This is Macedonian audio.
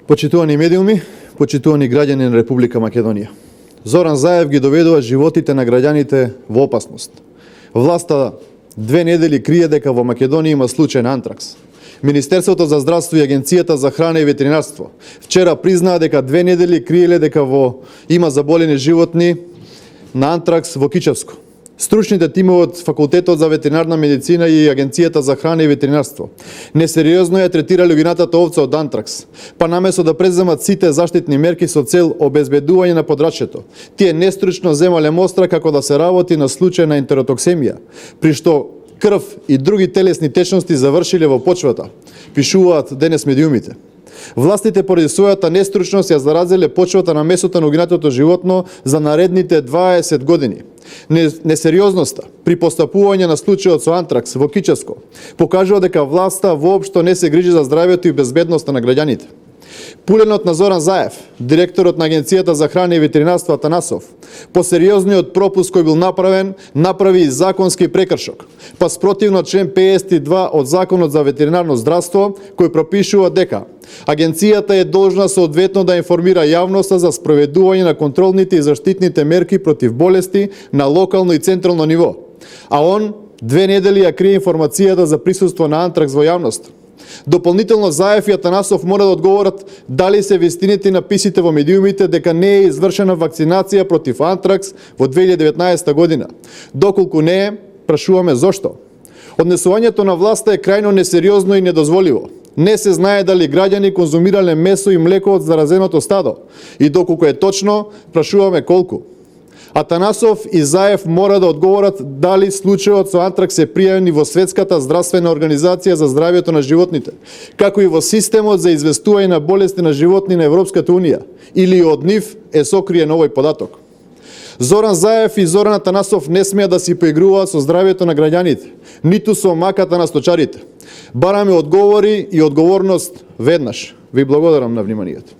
Почитувани медиуми, почитувани граѓани на Република Македонија. Зоран Заев ги доведува животите на граѓаните во опасност. Власта 2 недели крие дека во Македонија има случај на антракс. Министерството за здравство и Агенцијата за храна и ветеринарство вчера признаа дека 2 недели криеле дека има заболени животни на антракс во Кичевско. Стручните тимови од Факултетот за ветеринарна медицина и Агенцијата за храна и ветеринарство несериозно ја третирале угинатата овца од антракс, па наместо да преземат сите заштитни мерки со цел обезбедување на подрачјето, тие нестручно земале мостра како да се работи на случај на ентеротоксемија, при што крв и други телесни течности завршиле во почвата, пишуваат денес медиумите. Властите поради својата нестручност ја заразиле почвата на месото на угинатото животно за наредните 20 години. Несериозноста при постапување на случајот со антракс во Кичевско покажува дека власта воопшто не се грижи за здравјето и безбедноста на граѓаните. Пуленот на Зоран Заев, директорот на Агенцијата за храна и ветеринарство Атанасов, по сериозниот пропуск кој бил направи и законски прекршок, па спротивно член 52 од Законот за ветеринарно здравство, кој пропишува дека Агенцијата е должна соодветно да информира јавноста за спроведување на контролните и заштитните мерки против болести на локално и централно ниво, а он 2 недели ја крие информацијата за присуство на антракс во јавност. Дополнително Заев и Атанасов мора да одговорат дали се вистините написите во медиумите дека не е извршена вакцинација против антракс во 2019 година. Доколку не е, прашуваме зошто. Однесувањето на власта е крајно несериозно и недозволиво. Не се знае дали граѓани конзумирале месо и млеко од заразеното стадо. И доколку е точно, прашуваме колку. Атанасов и Заев мора да одговорат дали случајот со антракс е пријавен во Светската здравствена организација за здравјето на животните, како и во системот за известување на болести на животни на Европската унија, или од нив е сокриен овој податок. Зоран Заев и Зоран Атанасов не смеат да си поигруваат со здравјето на граѓаните, ниту со маката на сточарите. Бараме одговори и одговорност веднаш. Ви благодарам на вниманието.